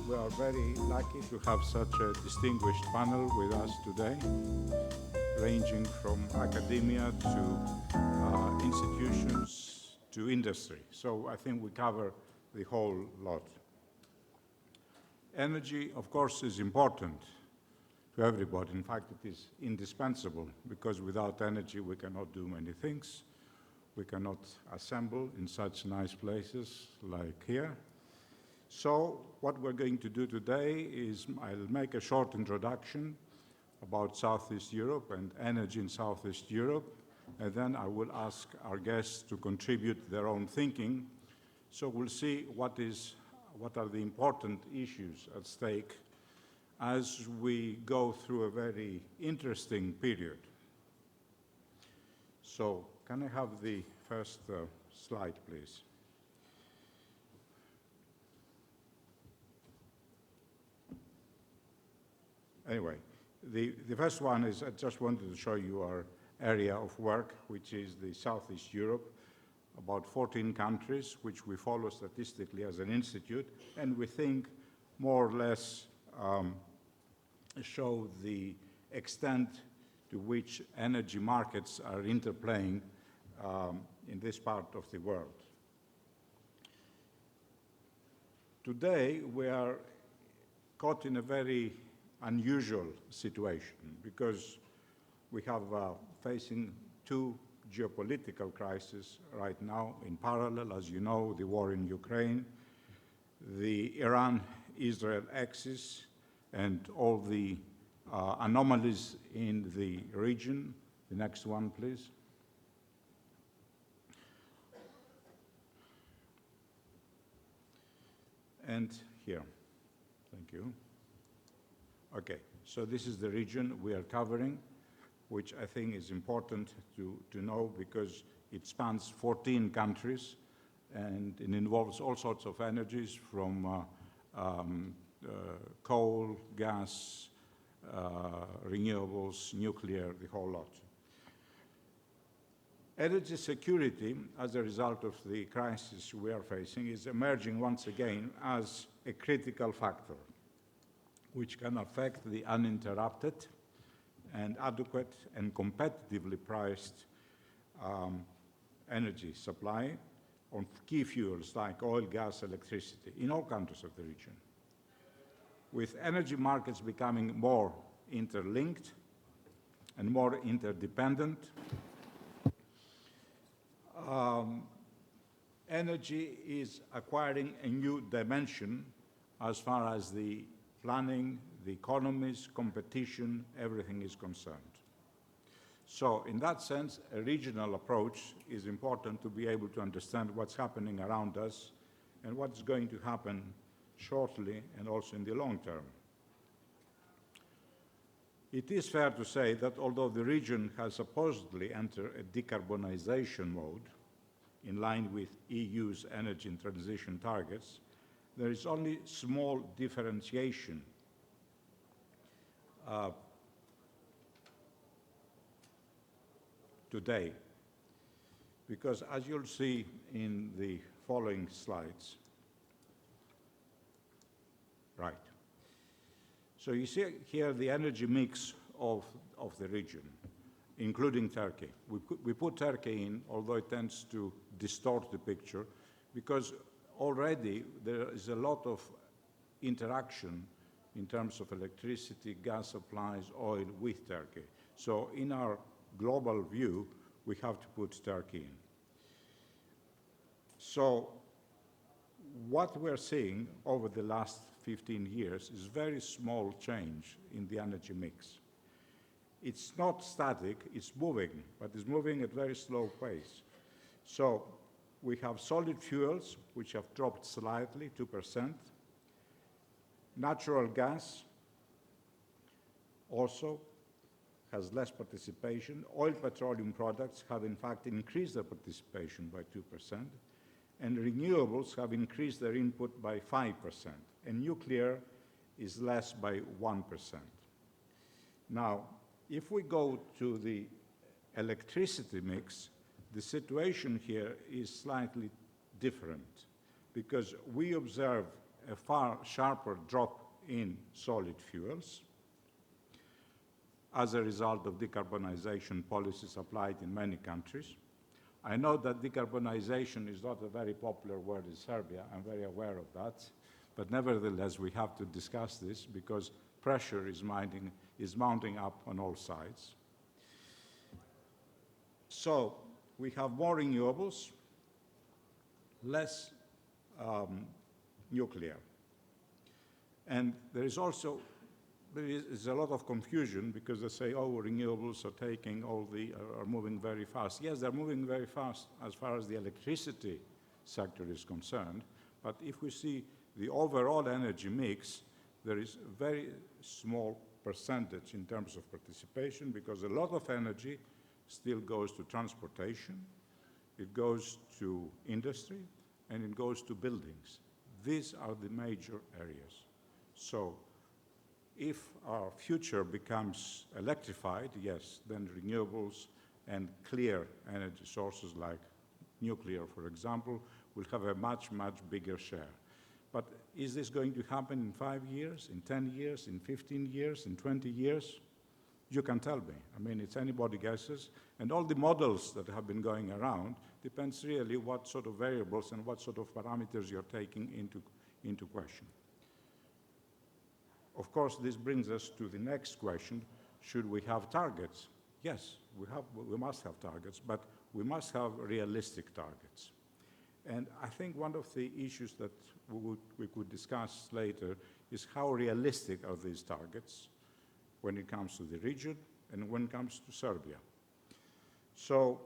we are very lucky to have such a distinguished panel with us today, ranging from academia to institutions to industry. So I think we cover the whole lot. Energy, of course, is important to everybody. In fact, it is indispensable, because without energy we cannot do many things. We cannot assemble in such nice places like here. So what we're going to do today is I'll make a short introduction about Southeast Europe and energy in Southeast Europe, and then I will ask our guests to contribute their own thinking. So we'll see what are the important issues at stake as we go through a very interesting period. So can I have the first slide, please? Anyway, the first one is I just wanted to show you our area of work, which is the Southeast Europe, about 14 countries, which we follow statistically as an institute, and we think more or less show the extent to which energy markets are interplaying in this part of the world. Today, we are caught in a very unusual situation because we have facing two geopolitical crises right now in parallel. As you know, the war in Ukraine, the Iran-Israel axis, and all the anomalies in the region. The next one, please. And here, thank you. Okay, so this is the region we are covering, which I think is important to know because it spans 14 countries and it involves all sorts of energies from coal, gas, renewables, nuclear, the whole lot. Energy security, as a result of the crisis we are facing, is emerging once again as a critical factor, which can affect the uninterrupted and adequate and competitively priced energy supply on key fuels like oil, gas, electricity in all countries of the region. With energy markets becoming more interlinked and more interdependent, energy is acquiring a new dimension as far as the planning, the economies, competition, everything is concerned. So in that sense, a regional approach is important to be able to understand what's happening around us and what's going to happen shortly and also in the long term. It is fair to say that although the region has supposedly entered a decarbonization mode in line with EU's energy transition targets, there is only small differentiation today, because as you'll see in the following slides, right. So you see here the energy mix of the region, including Turkey. We put Turkey in, although it tends to distort the picture, because already there is a lot of interaction in terms of electricity, gas supplies, oil with Turkey. So in our global view, we have to put Turkey in. So what we're seeing over the last 15 years is very small change in the energy mix. It's not static, it's moving, but it's moving at very slow pace. So we have solid fuels, which have dropped slightly, 2%. Natural gas also has less participation. Oil petroleum products have in fact increased their participation by 2%. And renewables have increased their input by 5%. And nuclear is less by 1%. Now, if we go to the electricity mix, the situation here is slightly different because we observe a far sharper drop in solid fuels as a result of decarbonization policies applied in many countries. I know that decarbonization is not a very popular word in Serbia. I'm very aware of that. But nevertheless, we have to discuss this because pressure is mounting up on all sides. So we have more renewables, less nuclear. And there is a lot of confusion because they say, oh, renewables are taking are moving very fast. Yes, they're moving very fast as far as the electricity sector is concerned. But if we see the overall energy mix, there is a very small percentage in terms of participation because a lot of energy still goes to transportation, it goes to industry, and it goes to buildings. These are the major areas. So if our future becomes electrified, yes, then renewables and clear energy sources like nuclear, for example, will have a much, much bigger share. But is this going to happen in 5 years, in 10 years, in 15 years, in 20 years? You can tell me. I mean, it's anybody guesses. And all the models that have been going around depends really what sort of variables and what sort of parameters you're taking into question. Of course, this brings us to the next question. Should we have targets? Yes, we must have targets, but we must have realistic targets. And I think one of the issues that we could discuss later is how realistic are these targets when it comes to the region and when it comes to Serbia. So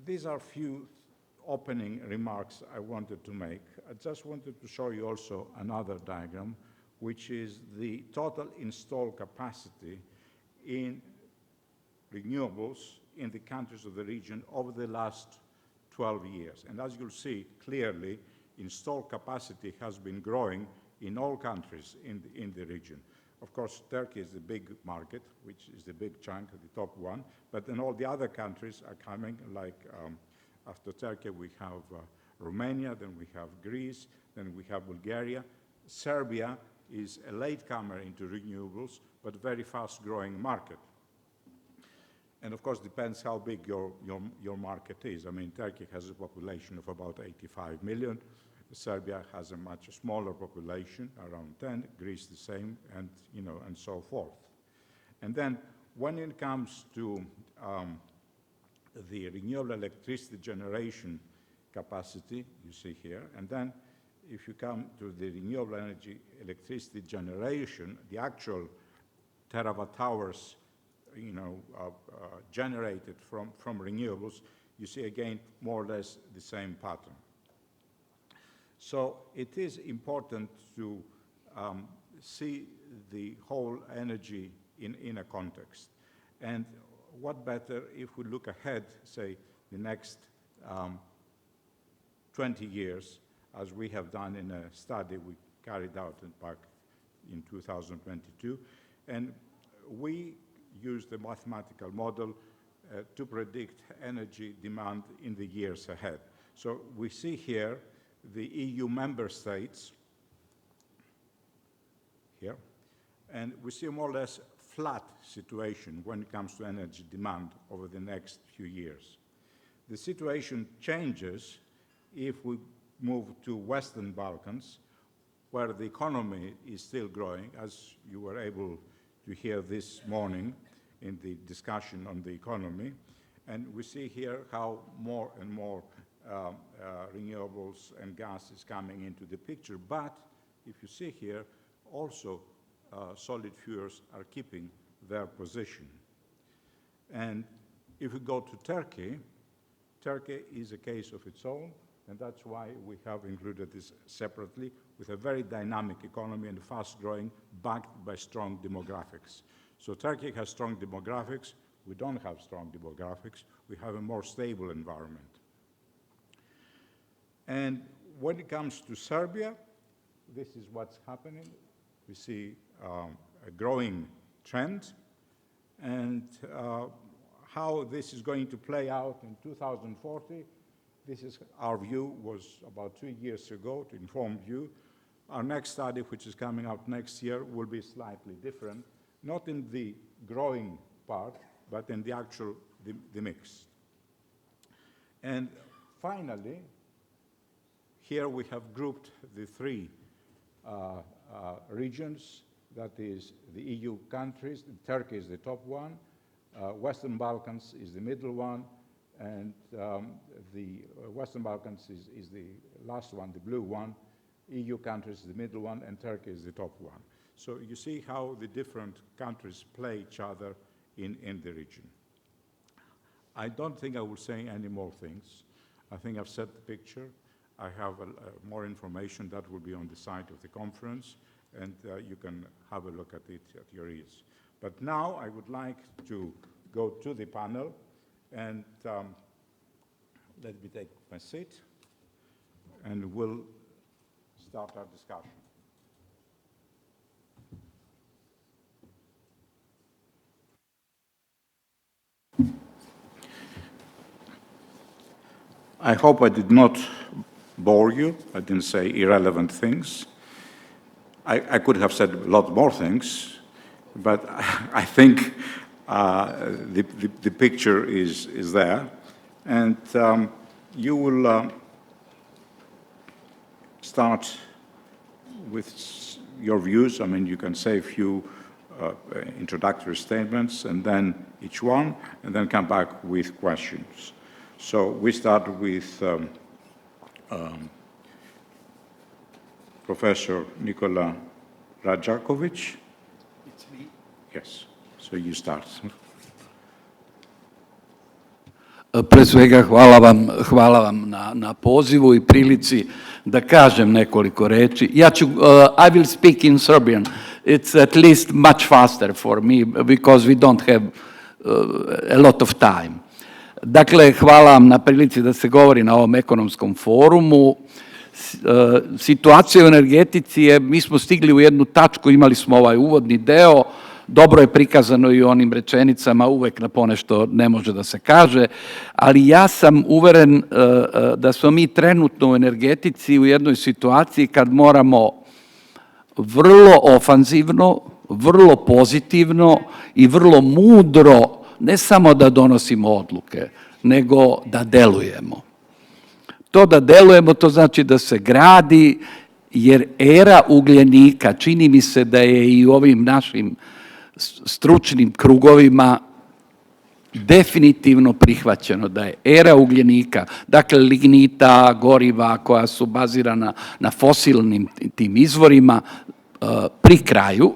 these are a few opening remarks I wanted to make. I just wanted to show you also another diagram, which is the total installed capacity in renewables in the countries of the region over the last 12 years. And as you'll see clearly, installed capacity has been growing in all countries in the region. Of course, Turkey is the big market, which is the big chunk, the top one, but then all the other countries are coming, like after Turkey we have Romania, then we have Greece, then we have Bulgaria. Serbia is a latecomer into renewables, but very fast-growing market. And of course, depends how big your market is. I mean, Turkey has a population of about 85 million. Serbia has a much smaller population, around 10. Greece the same, and and so forth. And then, when it comes to the renewable electricity generation capacity, you see here, and then if you come to the renewable energy electricity generation, the actual terawatt hours generated from renewables, you see again more or less the same pattern. So it is important to see the whole energy in a context. And what better if we look ahead, say, the next 20 years, as we have done in a study we carried out back in 2022. And we used a mathematical model to predict energy demand in the years ahead. So we see here the EU member states here, and we see a more or less flat situation when it comes to energy demand over the next few years. The situation changes if we move to Western Balkans, where the economy is still growing, as you were able to hear this morning in the discussion on the economy. And we see here how more and more renewables and gas is coming into the picture. But if you see here, also solid fuels are keeping their position. And if we go to Turkey, Turkey is a case of its own, and that's why we have included this separately, with a very dynamic economy and fast-growing, backed by strong demographics. So Turkey has strong demographics. We don't have strong demographics. We have a more stable environment. And when it comes to Serbia, this is what's happening. We see a growing trend, and how this is going to play out in 2040, This is our view, was about 2 years ago, to inform you. Our next study, which is coming out next year, will be slightly different, not in the growing part, but in the actual, the mix. And finally, here we have grouped the three regions, that is the EU countries. Turkey is the top one, Western Balkans is the middle one, and the Western Balkans is the last one, the blue one. EU countries is the middle one, and Turkey is the top one. So you see how the different countries play each other in the region. I don't think I will say any more things. I think I've set the picture. I have more information that will be on the site of the conference, and you can have a look at it at your ease. But now I would like to go to the panel, and let me take my seat, and we'll start our discussion. I hope I did not bore you. I didn't say irrelevant things. I could have said a lot more things, but I think the picture is there. And you will start with your views. I mean, you can say a few introductory statements, and then each one, and then come back with questions. So we start with Professor Nikola Rajakovic. It's me. Yes, so you start. Pre svega hvala vam na pozivu i prilici da kažem nekoliko reči. I will speak in Serbian. It's at least much faster for me because we don't have a lot of time. Dakle, hvala vam na prilici da se govori na ovom ekonomskom forumu. Situacija u energetici je, mi smo stigli u jednu tačku, imali smo ovaj uvodni deo, dobro je prikazano i u onim rečenicama, uvek na ponešto ne može da se kaže, ali ja sam uveren da smo mi trenutno u energetici u jednoj situaciji kad moramo vrlo ofanzivno, vrlo pozitivno i vrlo mudro ne samo da donosimo odluke, nego da delujemo. To da delujemo, to znači da se gradi, jer era ugljenika, čini mi se da je i u ovim našim stručnim krugovima definitivno prihvaćeno da je era ugljenika, dakle lignita, goriva koja su bazirana na fosilnim tim izvorima, pri kraju.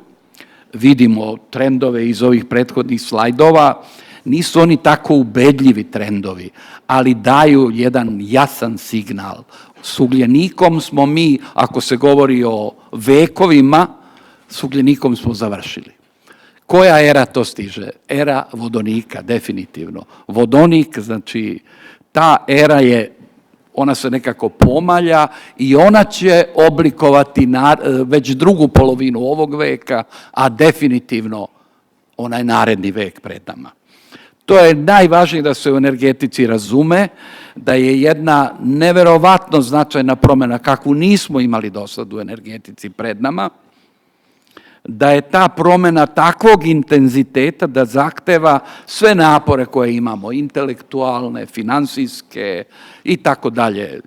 Vidimo trendove iz ovih prethodnih slajdova, nisu oni tako ubedljivi trendovi, ali daju jedan jasan signal. S ugljenikom smo mi, ako se govori o vekovima, s ugljenikom smo završili. Koja era to stiže? Era vodonika, definitivno. Vodonik, znači, ta era je, ona se nekako pomalja i ona će oblikovati već drugu polovinu ovog veka, a definitivno onaj naredni vek pred nama. To je najvažnije da se u energetici razume, da je jedna neverovatno značajna promjena kakvu nismo imali do sad u energetici pred nama, da je ta promjena takvog intenziteta da zahteva sve napore koje imamo, intelektualne, finansijske i tako dalje,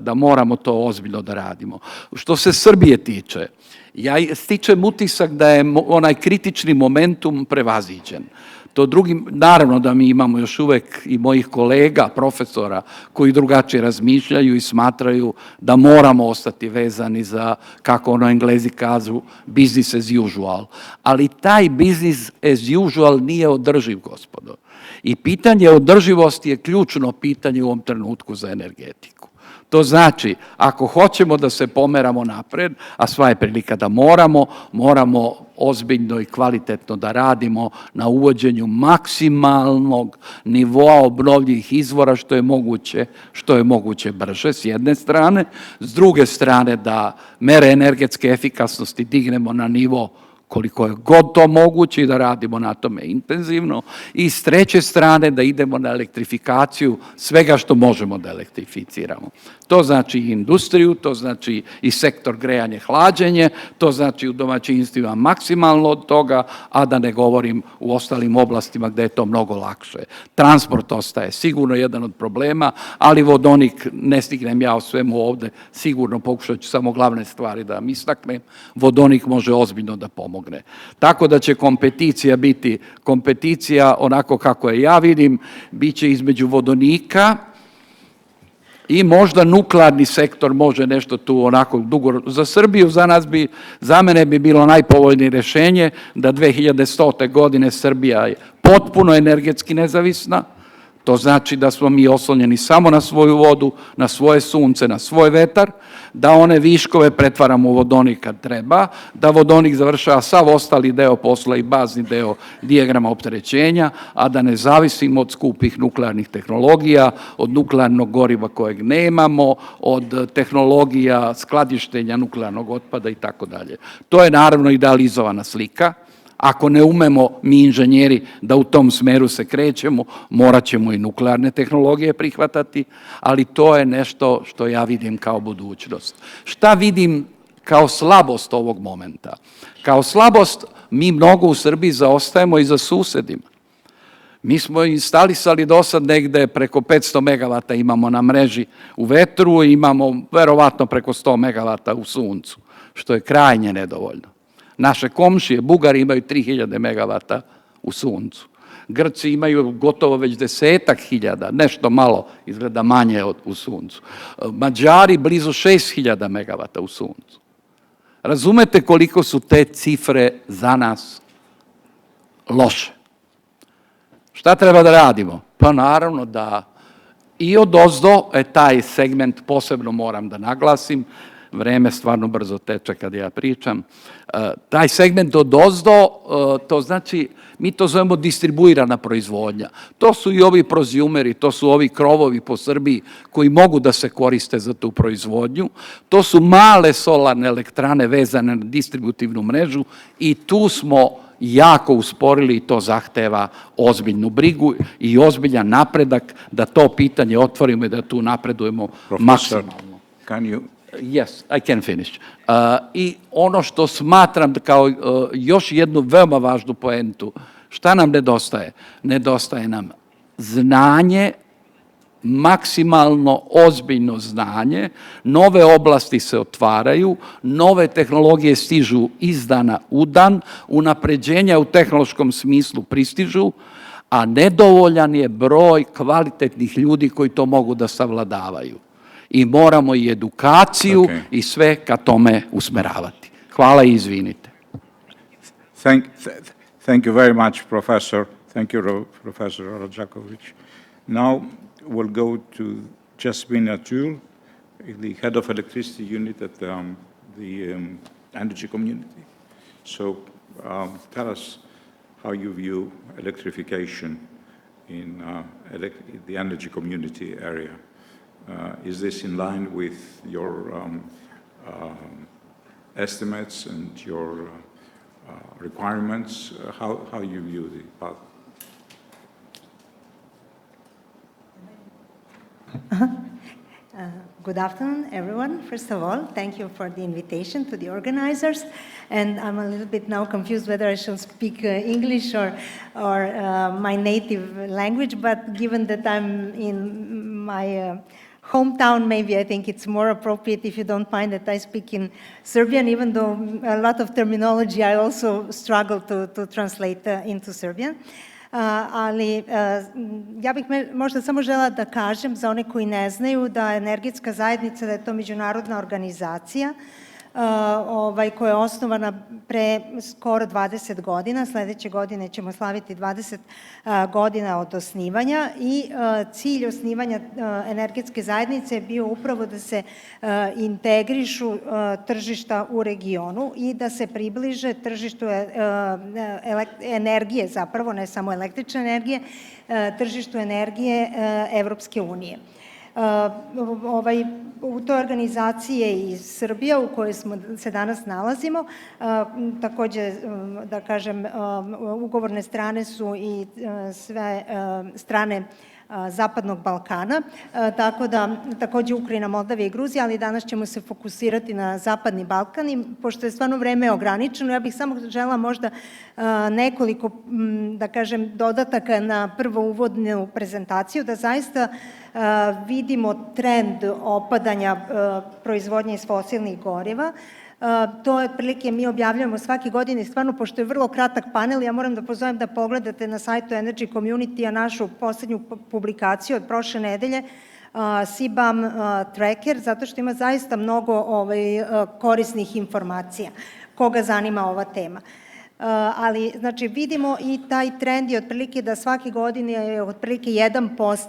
da moramo to ozbiljno da radimo. Što se Srbije tiče, ja stičem utisak da je onaj kritični momentum prevaziđen. To drugim, naravno da mi imamo još uvek i mojih kolega, profesora, koji drugačije razmišljaju i smatraju da moramo ostati vezani za, kako ono Englezi kažu, business as usual. Ali taj business as usual nije održiv, gospodo. I pitanje održivosti je ključno pitanje u ovom trenutku za energetiku. To znači, ako hoćemo da se pomeramo napred, a sva je prilika da moramo ozbiljno i kvalitetno da radimo na uvođenju maksimalnog nivoa obnovljivih izvora što je moguće brže, s jedne strane. S druge strane, da mere energetske efikasnosti dignemo na nivo koliko je god to moguće i da radimo na tome intenzivno. I s treće strane da idemo na elektrifikaciju svega što možemo da elektrificiramo. To znači i industriju, to znači i sektor grejanje, hlađenje, to znači u domaćinstvima maksimalno od toga, a da ne govorim u ostalim oblastima gde je to mnogo lakše. Transport ostaje sigurno jedan od problema, ali vodonik, ne stignem ja o svemu ovde, sigurno pokušat ću samo glavne stvari da vam istaknem, vodonik može ozbiljno da pomogne. Tako da će kompeticija biti kompeticija onako kako je ja vidim, bit će između vodonika i možda nuklearni sektor može nešto tu onako dugo. Za Srbiju, za mene bi bilo najpovoljnije rešenje da 2100. godine Srbija je potpuno energetski nezavisna. To znači da smo mi oslonjeni samo na svoju vodu, na svoje sunce, na svoj vetar, da one viškove pretvaramo u vodonik kad treba, da vodonik završava sav ostali deo posla i bazni deo dijagrama opterećenja, a da ne zavisimo od skupih nuklearnih tehnologija, od nuklearnog goriva kojeg nemamo, od tehnologija skladištenja nuklearnog otpada i tako dalje. To je naravno idealizovana slika. Ako ne umemo mi inženjeri da u tom smeru se krećemo, morat ćemo i nuklearne tehnologije prihvatati, ali to je nešto što ja vidim kao budućnost. Šta vidim kao slabost ovog momenta? Kao slabost mi mnogo u Srbiji zaostajemo i za susedima. Mi smo instalisali do sad negde preko 500 megavata imamo na mreži u vetru, imamo verovatno preko 100 megavata u suncu, što je krajnje nedovoljno. Naše komšije, Bugari imaju 3000 megavata u suncu. Grci imaju gotovo već 10.000, nešto malo izgleda manje u suncu. Mađari blizu 6.000 megavata u suncu. Razumete koliko su te cifre za nas loše? Šta treba da radimo? Pa naravno da i odozdo, taj segment posebno moram da naglasim, vreme stvarno brzo teče kad ja pričam, taj segment odozdo, to znači, mi to zovemo distribuirana proizvodnja. To su i ovi prozjumeri, to su ovi krovovi po Srbiji koji mogu da se koriste za tu proizvodnju. To su male solarne elektrane vezane na distributivnu mrežu i tu smo jako usporili i to zahteva ozbiljnu brigu i ozbiljan napredak da to pitanje otvorimo i da tu napredujemo maksimalno. Yes, I can finish. I ono što smatram kao još jednu veoma važnu poentu, šta nam nedostaje? Nedostaje nam znanje, maksimalno ozbiljno znanje, nove oblasti se otvaraju, nove tehnologije stižu iz dana u dan, unapređenja u tehnološkom smislu pristižu, a nedovoljan je broj kvalitetnih ljudi koji to mogu da savladavaju. I moramo i edukaciju i sve ka tome usmeravati. Hvala i izvinite. Thank you very much, Professor. Thank you, Professor Rajakovic. Now we'll go to Jasmina Trhulj, the head of electricity unit at the energy community. So tell us how you view electrification in the energy community area. Is this in line with your estimates and your requirements? How you view the path? Good afternoon, everyone. First of all, thank you for the invitation to the organizers. And I'm a little bit now confused whether I should speak English or my native language, but given that I'm in my hometown, maybe I think it's more appropriate, if you don't mind, that I speak in Serbian, even though a lot of terminology I also struggle to translate into Serbian. Ali ja bih možda samo žela da kažem za one koji ne znaju da energetska zajednica, da je to međunarodna organizacija koja je osnovana pre skoro 20 godina. Sledeće godine ćemo slaviti 20 godina od osnivanja i cilj osnivanja energetske zajednice je bio upravo da se integrišu tržišta u regionu i da se približe tržištu energije, zapravo ne samo električne energije, tržištu energije Evropske unije. U toj organizaciji je i Srbija u kojoj se danas nalazimo. Takođe, da kažem, ugovorne strane su i sve strane Zapadnog Balkana, tako da takođe Ukrajina, Moldavija i Gruzija, ali danas ćemo se fokusirati na Zapadni Balkan i pošto je stvarno vreme ograničeno, ja bih samo žela možda nekoliko, da kažem, dodataka na prvo uvodnu prezentaciju, da zaista vidimo trend opadanja proizvodnje iz fosilnih goriva. To je otprilike mi objavljujemo svake godine i stvarno, pošto je vrlo kratak panel, ja moram da pozovem da pogledate na sajtu Energy Community-a našu poslednju publikaciju od prošle nedelje, CBAM tracker, zato što ima zaista mnogo korisnih informacija koga zanima ova tema. Ali, znači, vidimo i taj trend je otprilike da svake godine je otprilike 1%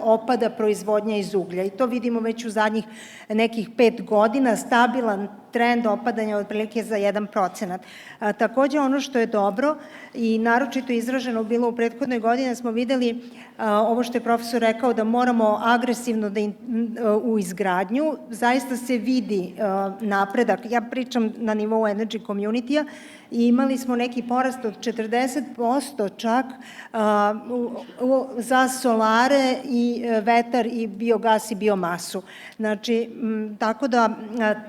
opada proizvodnja iz uglja i to vidimo već u zadnjih nekih 5 godina, stabilan trend opadanja otprilike za 1%. Takođe, ono što je dobro i naročito izraženo bilo u prethodnoj godini, smo videli ovo što je profesor rekao da moramo agresivno u izgradnju, zaista se vidi napredak. Ja pričam na nivou Energy Community-a i imali smo neki porast od 40% čak za solare i vetar i biogas i biomasu. Znači, tako da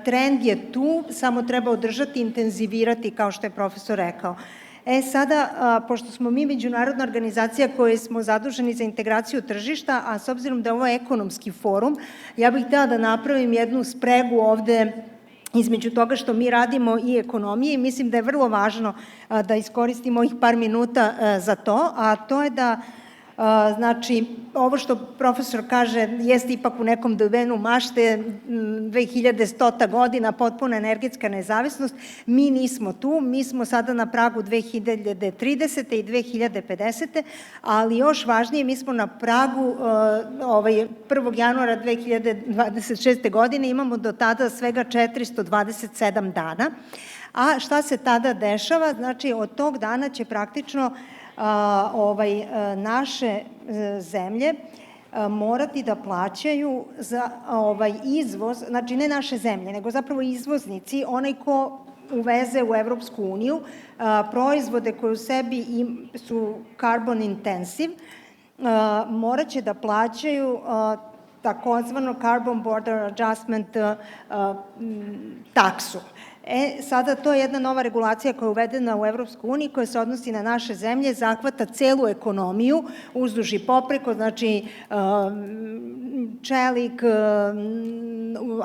trend je tu, samo treba održati, intenzivirati, kao što je profesor rekao. Sada, pošto smo mi međunarodna organizacija koja smo zaduženi za integraciju tržišta, a s obzirom da je ovo ekonomski forum, ja bih htela da napravim jednu spregu ovde između toga što mi radimo i ekonomije i mislim da je vrlo važno da iskoristimo ovih par minuta za to, a to je da znači, ovo što profesor kaže jeste ipak u nekom domenu mašte, 2100. godina, potpuna energetska nezavisnost, mi nismo tu, mi smo sada na pragu 2030. i 2050. ali još važnije, mi smo na pragu 1. januara 2026. godine, imamo do tada svega 427 dana, a šta se tada dešava? Znači, od tog dana će praktično naše zemlje morati da plaćaju za izvoz, znači ne naše zemlje, nego zapravo izvoznici, onaj ko uveze u Evropsku uniju proizvode koje u sebi su carbon intensive, morat će da plaćaju takozvano carbon border adjustment taksu. Sada to je jedna nova regulacija koja je uvedena u Evropsku uniju, koja se odnosi na naše zemlje, zahvata celu ekonomiju, uzduž i popreko, znači čelik,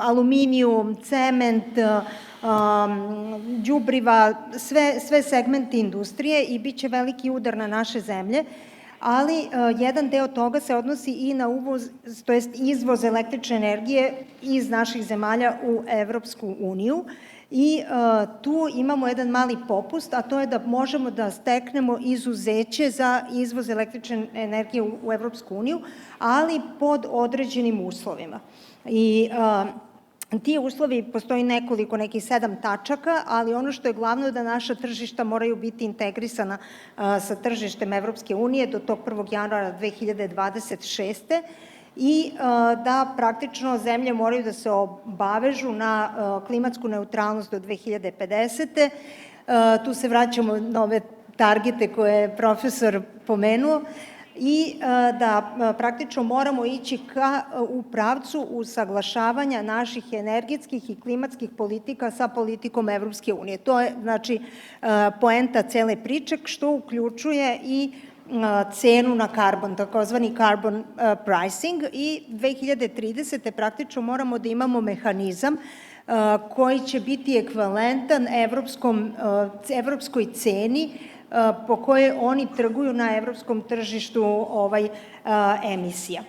aluminijum, cement, đubriva, sve segmenti industrije i bit će veliki udar na naše zemlje, ali jedan deo toga se odnosi i na uvoz, to jest izvoz električne energije iz naših zemalja u Evropsku uniju. I tu imamo jedan mali popust, a to je da možemo da steknemo izuzeće za izvoz električne energije u Evropsku uniju, ali pod određenim uslovima. I ti uslovi, postoji nekih 7 tačaka, ali ono što je glavno je da naša tržišta moraju biti integrisana sa tržištem Evropske unije do tog 1. januara 2026. i da praktično zemlje moraju da se obavežu na klimatsku neutralnost do 2050. Tu se vraćamo na ove targete koje je profesor pomenuo i da praktično moramo ići u pravcu usaglašavanja naših energetskih i klimatskih politika sa politikom Evropske unije. To je, znači, poenta cele priče, što uključuje i cenu na karbon, takozvani carbon pricing, i 2030. praktično moramo da imamo mehanizam koji će biti ekvivalentan evropskoj ceni po kojoj oni trguju na evropskom tržištu emisija.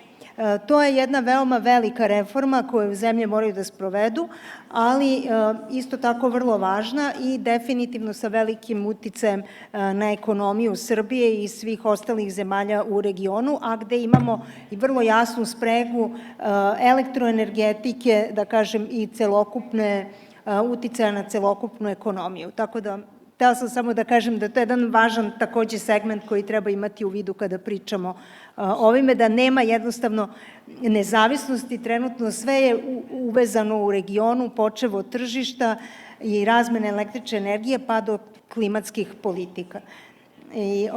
To je jedna veoma velika reforma koju zemlje moraju da sprovedu, ali isto tako vrlo važna i definitivno sa velikim uticajem na ekonomiju Srbije i svih ostalih zemalja u regionu, a gde imamo i vrlo jasnu spregu elektroenergetike, da kažem, i celokupne uticaja na celokupnu ekonomiju. Tako da, htela sam samo da kažem da to je jedan važan takođe segment koji treba imati u vidu kada pričamo ovime, da nema jednostavno nezavisnosti. Trenutno sve je uvezano u regionu, počev od tržišta i razmene električne energije pa do klimatskih politika. I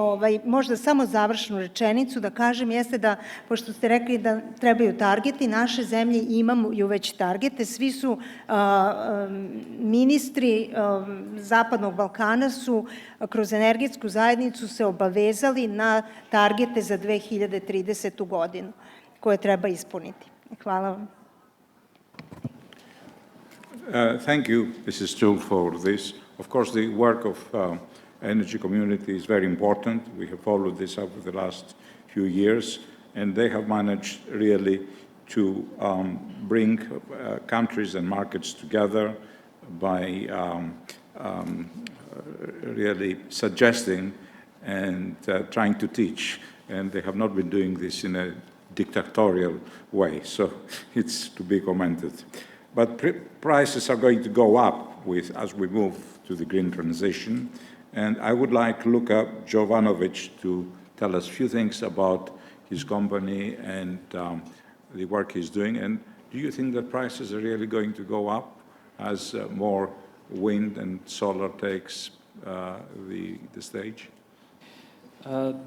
možda samo završnu rečenicu da kažem jeste da, pošto ste rekli da trebaju targeti, naše zemlje imaju već targete, svi su ministri Zapadnog Balkana su kroz energetsku zajednicu se obavezali na targete za 2030. godinu koje treba ispuniti. Hvala vam. Thank you, Mrs. Trhulj, for this. Of course, the work of energy community is very important. We have followed this up for the last few years, and they have managed really to bring countries and markets together by really suggesting and trying to teach. And they have not been doing this in a dictatorial way, so it's to be commended. But prices are going to go up as we move to the green transition. And I would like Luka Jovanovic to tell us a few things about his company and the work he's doing. And do you think that prices are really going to go up as more wind and solar takes the stage?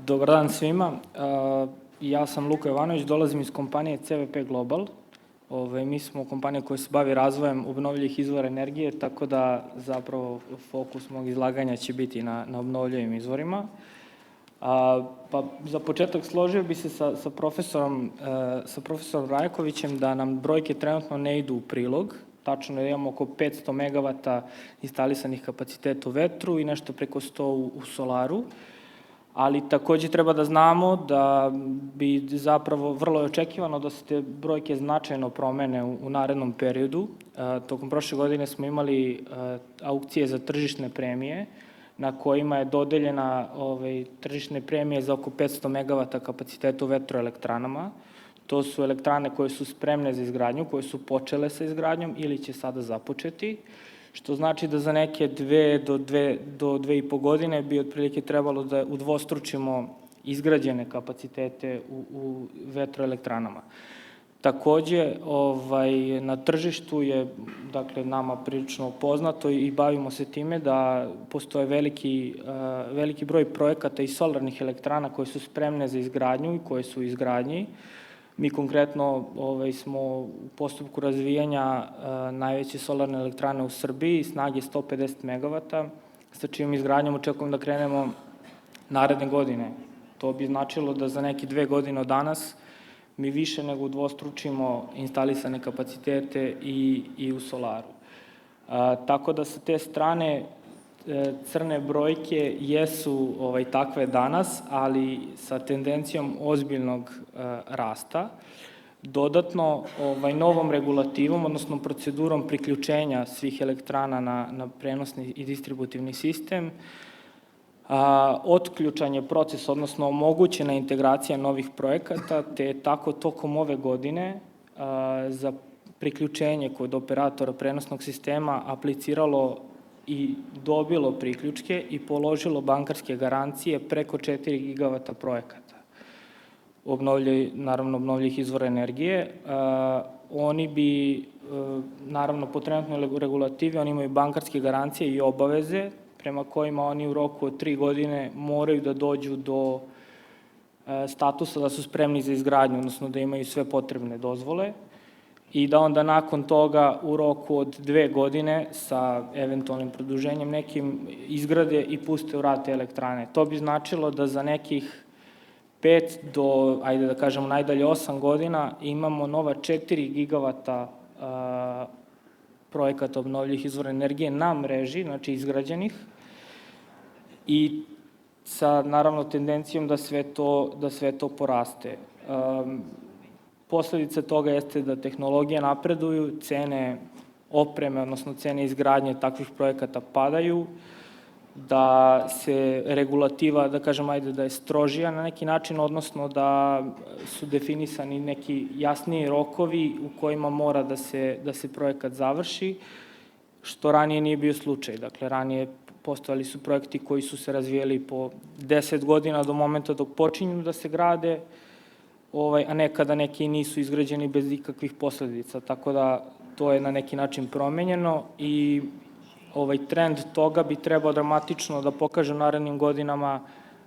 Dobar dan svima. Ja sam Luka Jovanović, dolazim iz kompanije CVP Global. Mi smo kompanija koja se bavi razvojem obnovljivih izvora energije, tako da zapravo fokus mog izlaganja će biti na obnovljivim izvorima. Pa za početak složio bi se sa profesorom Rajakovićem da nam brojke trenutno ne idu u prilog. Tačno je da imamo oko 500 MW instalisanih kapaciteta u vetru i nešto preko 100 u solaru. Ali takođe treba da znamo da bi zapravo vrlo je očekivano da se te brojke značajno promene u narednom periodu. Tokom prošle godine smo imali aukcije za tržišne premije na kojima je dodeljena tržišne premije za oko 500 MW kapaciteta u vetroelektranama. To su elektrane koje su spremne za izgradnju, koje su počele sa izgradnjom ili će sada započeti, što znači da za neke 2 do 2,5 godine bi otprilike trebalo da udvostručimo izgrađene kapacitete u vetroelektranama. Takođe, na tržištu je, dakle, nama prilično poznato i bavimo se time da postoje veliki broj projekata i solarnih elektrana koje su spremne za izgradnju i koje su u izgradnji. Mi konkretno smo u postupku razvijanja najveće solarne elektrane u Srbiji, snage 150 MW, sa čijom izgradnjom očekujem da krenemo naredne godine. To bi značilo da za neke 2 godine od danas mi više nego udvostručimo instalisane kapacitete i u solaru. Tako da sa te strane crne brojke jesu takve danas, ali sa tendencijom ozbiljnog rasta. Dodatno, novom regulativom, odnosno procedurom priključenja svih elektrana na prenosni i distributivni sistem, otključan je proces, odnosno omogućena integracija novih projekata, te je tako tokom ove godine za priključenje kod operatora prenosnog sistema apliciralo i dobilo priključke i položilo bankarske garancije preko 4 gigavata projekata. Naravno, obnovljivih izvora energije. Oni bi, naravno, po trenutnoj regulativi, oni imaju bankarske garancije i obaveze prema kojima oni u roku od 3 godine moraju da dođu do statusa da su spremni za izgradnju, odnosno da imaju sve potrebne dozvole i da onda nakon toga u roku od 2 godine sa eventualnim produženjem nekim izgrade i puste u rad te elektrane. To bi značilo da za nekih 5 do, ajde da kažemo, najdalje 8 godina imamo nova 4 gigavata projekata obnovljivih izvora energije na mreži, znači izgrađenih, i sa, naravno, tendencijom da sve to poraste. Posledica toga jeste da tehnologije napreduju, cene opreme, odnosno cene izgradnje takvih projekata padaju, da se regulativa, da kažem, ajde, da je strožija na neki način, odnosno da su definisani neki jasniji rokovi u kojima mora da se projekat završi, što ranije nije bio slučaj. Dakle, ranije postojali su projekti koji su se razvijeli po 10 godina do momenta dok počinju da se grade, a nekada neki nisu izgrađeni bez ikakvih posljedica, tako da to je na neki način promenjeno i trend toga bi trebao dramatično da pokaže u narednim godinama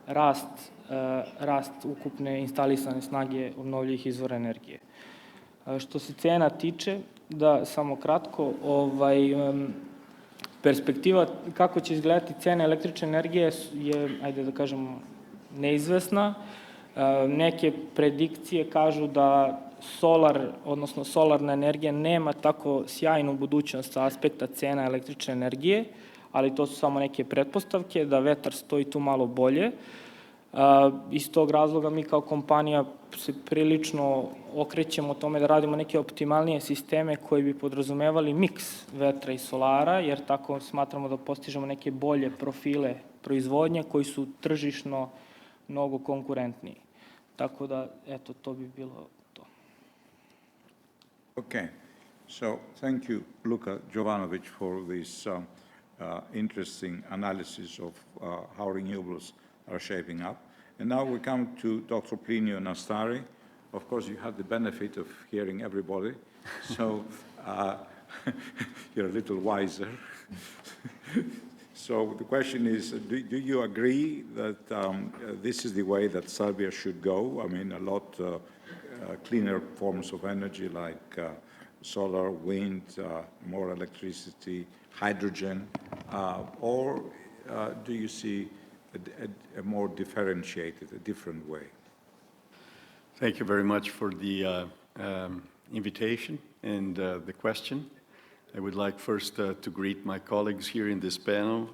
rast ukupne instalisane snage obnovljivih izvora energije. Što se cena tiče, da samo kratko, perspektiva kako će izgledati cena električne energije je, ajde da kažemo, neizvesna. Neke predikcije kažu da solarna energija nema tako sjajnu budućnost sa aspekta cena električne energije, ali to su samo neke pretpostavke, da vetar stoji tu malo bolje. Iz tog razloga mi kao kompanija se prilično okrećemo tome da radimo neke optimalnije sisteme koji bi podrazumevali miks vetra i solara, jer tako smatramo da postižemo neke bolje profile proizvodnje koji su tržišno mnogo konkurentniji. Tako da, eto, to bi bilo to. Okay, so thank you, Luka, Jovanovic, for this interesting analysis of how renewables are shaping up. And now we come to Dr. Plinio Nastari. Of course, you have the benefit of hearing everybody, so you're a little wiser. So the question is, do you agree that this is the way that Serbia should go? I mean, a lot cleaner forms of energy like solar, wind, more electricity, hydrogen, or do you see a more differentiated, a different way? Thank you very much for the invitation and the question. I would like first to greet my colleagues here in this panel,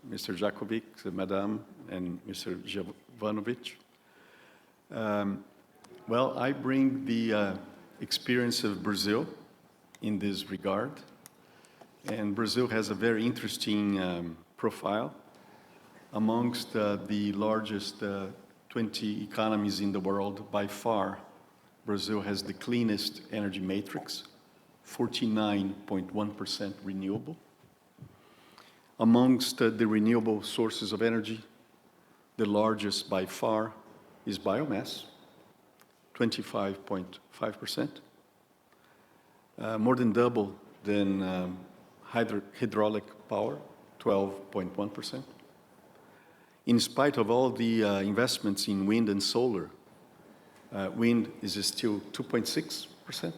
Mr. Rajakovic, Madame, and Mr. Jovanovic. Well, I bring the experience of Brazil in this regard, and Brazil has a very interesting profile. Amongst the largest 20 economies in the world, by far, Brazil has the cleanest energy matrix, 49.1% renewable. Amongst the renewable sources of energy, the largest by far is biomass, 25.5%, more than double than hydraulic power, 12.1%. In spite of all the investments in wind and solar, wind is still 2.6%.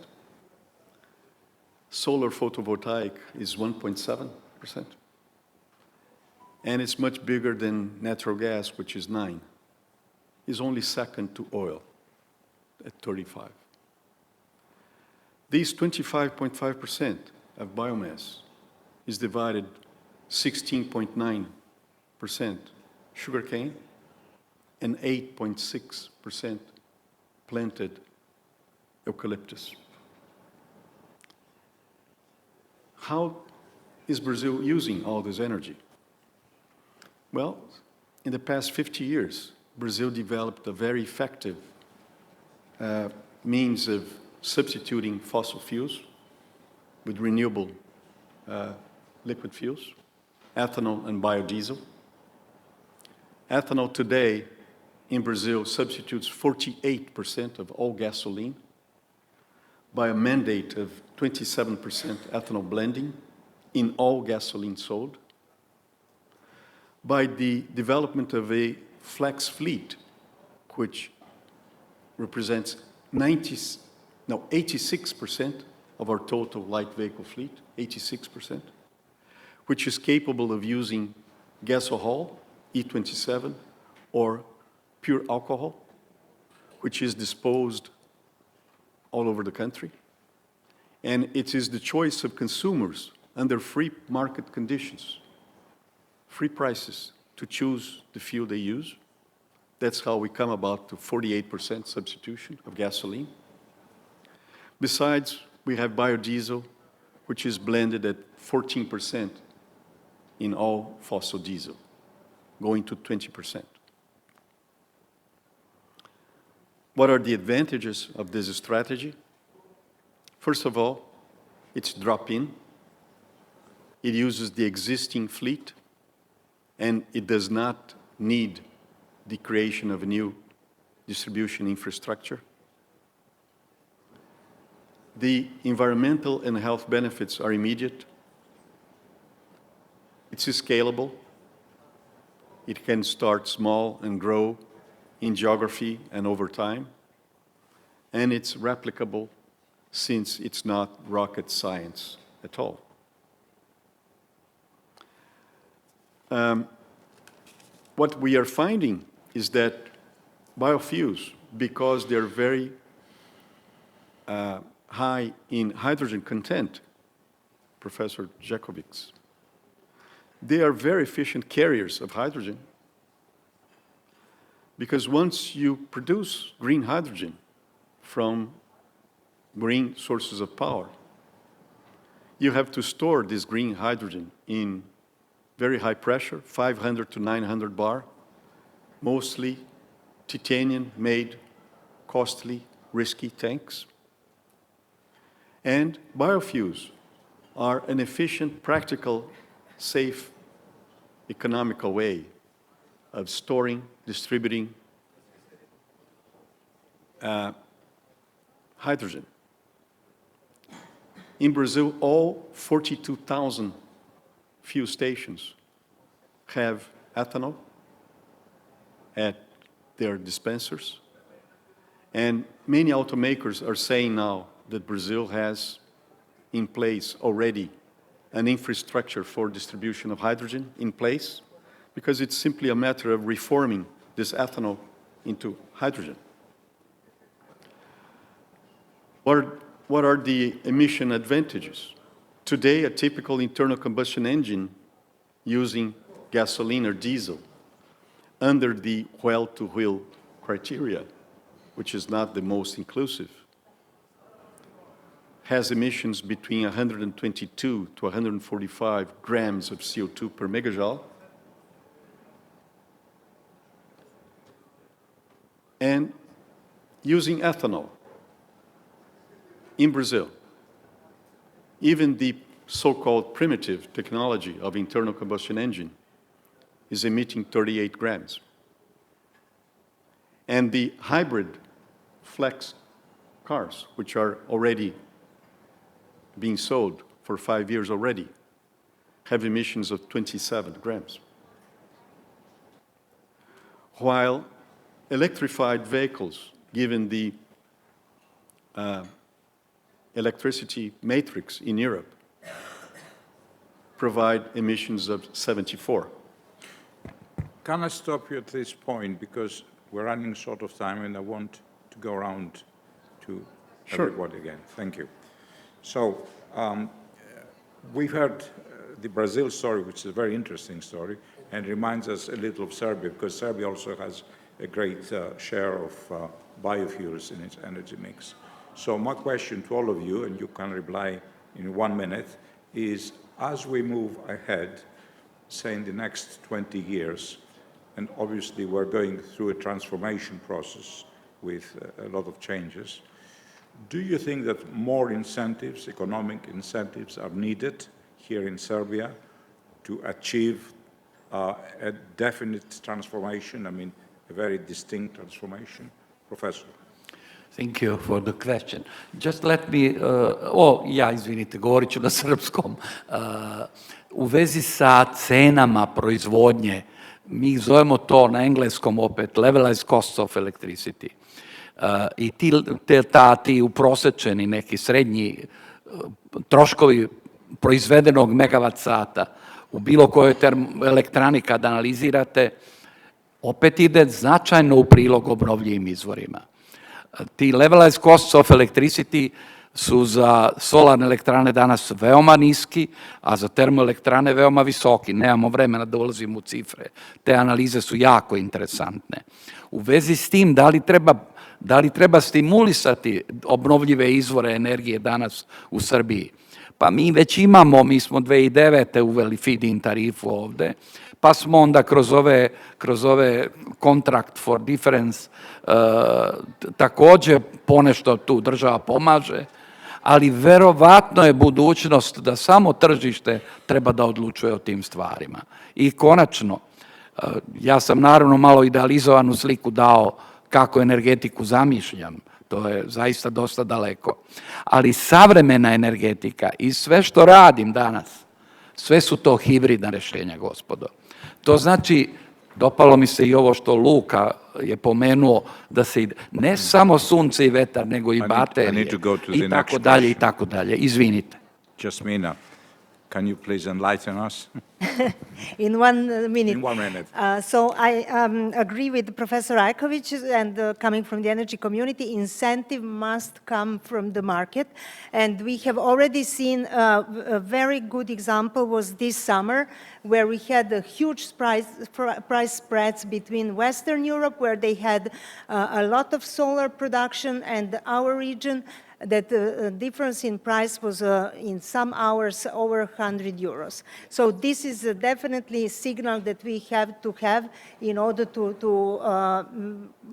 Solar photovoltaic is 1.7%. And it's much bigger than natural gas, which is 9%. It's only second to oil at 35%. These 25.5% of biomass is divided 16.9% sugarcane and 8.6% planted eucalyptus. How is Brazil using all this energy? Well, in the past 50 years, Brazil developed a very effective means of substituting fossil fuels with renewable liquid fuels, ethanol and biodiesel. Ethanol today in Brazil substitutes 48% of all gasoline by a mandate of 27% ethanol blending in all gasoline sold, by the development of a flex fleet, which represents 86% of our total light vehicle fleet, 86%, which is capable of using gasohol, E27, or pure alcohol, which is disposed all over the country. And it is the choice of consumers under free market conditions, free prices, to choose the fuel they use. That's how we come about to 48% substitution of gasoline. Besides, we have biodiesel, which is blended at 14% in all fossil diesel, going to 20%. What are the advantages of this strategy? First of all, it's drop-in. It uses the existing fleet, and it does not need the creation of a new distribution infrastructure The environmental and health benefits are immediate. It's scalable. It can start small and grow in geography and over time. And it's replicable since it's not rocket science at all. What we are finding is that biofuels, because they're very high in hydrogen content, Professor Rajakovic, they are very efficient carriers of hydrogen. Because once you produce green hydrogen from green sources of power, you have to store this green hydrogen in very high pressure, 500 to 900 bar, mostly titanium-made, costly, risky tanks. And biofuels are an efficient, practical, safe, economical way of storing, distributing hydrogen. In Brazil, all 42,000 fuel stations have ethanol at their dispensers. And many automakers are saying now that Brazil has in place already an infrastructure for distribution of hydrogen in place, because it's simply a matter of reforming this ethanol into hydrogen. What are the emission advantages? Today, a typical internal combustion engine using gasoline or diesel under the well-to-wheel criteria, which is not the most inclusive, has emissions between 122 to 145 grams of CO2 per megajoule. And using ethanol in Brazil, even the so-called primitive technology of internal combustion engine is emitting 38 grams. And the hybrid flex cars, which are already being sold for 5 years already, have emissions of 27 grams. While electrified vehicles, given the electricity matrix in Europe, provide emissions of 74. Can I stop you at this point, because we're running short of time and I want to go around to everybody again. Thank you. So we've heard the Brazil story, which is a very interesting story, and reminds us a little of Serbia, because Serbia also has a great share of biofuels in its energy mix. So my question to all of you, and you can reply in 1 minute, is as we move ahead, say in the next 20 years, and obviously we're going through a transformation process with a lot of changes, do you think that more incentives, economic incentives, are needed here in Serbia to achieve a definite transformation, I mean, a very distinct transformation? Professor. Thank you for the question. Just let me, izvinite, govorit ću na srpskom. U vezi sa cenama proizvodnje, mi zovemo to na engleskom opet levelized costs of electricity. I ti uprosečeni neki srednji troškovi proizvedenog megavat sata u bilo kojoj elektrani kad analizirate, opet ide značajno u prilog obnovljivim izvorima. Ti levelized costs of electricity su za solarne elektrane danas veoma niski, a za termoelektrane veoma visoki. Nemamo vremena da ulazimo u cifre. Te analize su jako interesantne. U vezi s tim, da li treba stimulisati obnovljive izvore energije danas u Srbiji? Pa mi već imamo, mi smo 2009. uveli feed-in tarifu ovde, pa smo onda kroz ove contract for difference takođe ponešto tu država pomaže, ali verovatno je budućnost da samo tržište treba da odlučuje o tim stvarima. I konačno, ja sam naravno malo idealizovanu sliku dao kako energetiku zamišljam, To je zaista dosta daleko. Ali savremena energetika i sve što radim danas, sve su to hibridna rješenja, gospodo. To znači, dopalo mi se i ovo što Luka je pomenuo, da se ne samo sunce i vetar, nego i baterije, i tako dalje, i tako dalje. Izvinite. Jasmina, can you please enlighten us? In 1 minute. In 1 minute. So I agree with Professor Rajakovic, and coming from the energy community, incentive must come from the market. And we have already seen a very good example was this summer, where we had a huge price spreads between Western Europe, where they had a lot of solar production, and our region, that the difference in price was in some hours over 100 euros. So this is definitely a signal that we have to have in order to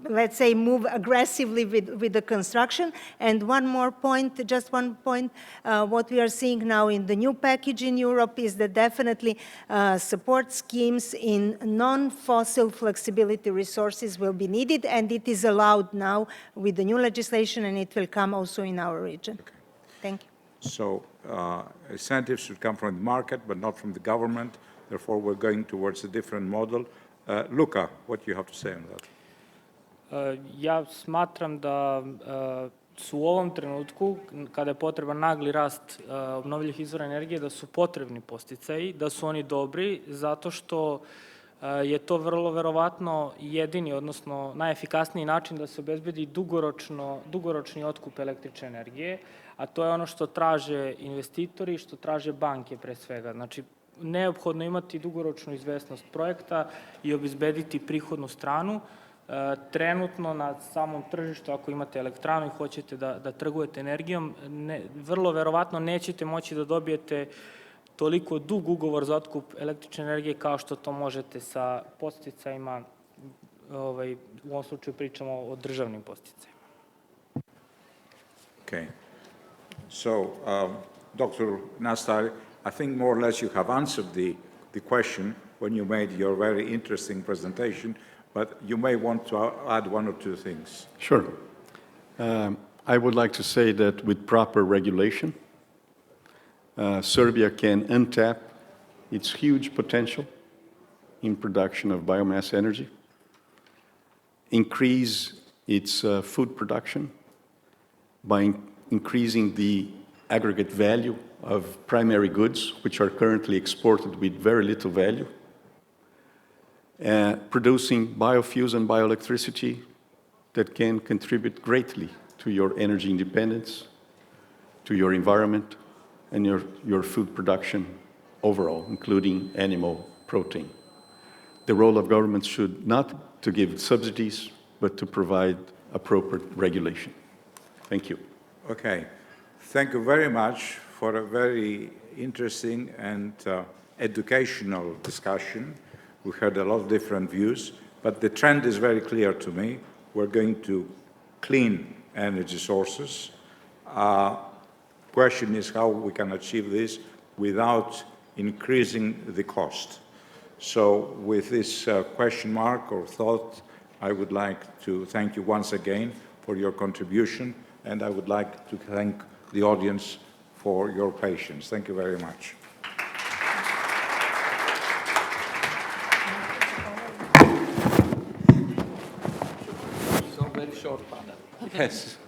let's say, move aggressively with the construction. And one more point, just one point, what we are seeing now in the new package in Europe is that definitely support schemes in non-fossil flexibility resources will be needed, and it is allowed now with the new legislation, and it will come also in our region. Okay. Thank you. So incentives should come from the market, but not from the government. Therefore, we're going towards a different model. Luka, what do you have to say on that? Ja smatram da su u ovom trenutku, kada je potreban nagli rast obnovljivih izvora energije, da su potrebni podsticaji, da su oni dobri, zato što je to vrlo verovatno jedini, odnosno najefikasniji način da se obezbedi dugoročni otkup električne energije, a to je ono što traže investitori, što traže banke pre svega. Znači, neophodno imati dugoročnu izvesnost projekta i obezbediti prihodnu stranu. Trenutno na samom tržištu, ako imate elektranu i hoćete da trgujete energijom, vrlo verovatno nećete moći da dobijete toliko dug ugovor za otkup električne energije kao što to možete sa podsticajima, u ovom slučaju pričamo o državnim podsticajima. Okay. So, Dr. Nastari, I think more or less you have answered the question when you made your very interesting presentation, but you may want to add one or two things. Sure. I would like to say that with proper regulation, Serbia can untap its huge potential in production of biomass energy, increase its food production by increasing the aggregate value of primary goods, which are currently exported with very little value, producing biofuels and bioelectricity that can contribute greatly to your energy independence, to your environment, and your food production overall, including animal protein. The role of governments should not to give subsidies, but to provide appropriate regulation. Thank you. Okay. Thank you very much for a very interesting and educational discussion. We heard a lot of different views, but the trend is very clear to me. We're going to clean energy sources. Question is how we can achieve this without increasing the cost. So with this question mark or thought, I would like to thank you once again for your contribution, and I would like to thank the audience for your patience. Thank you very much. So very short panel. Yes.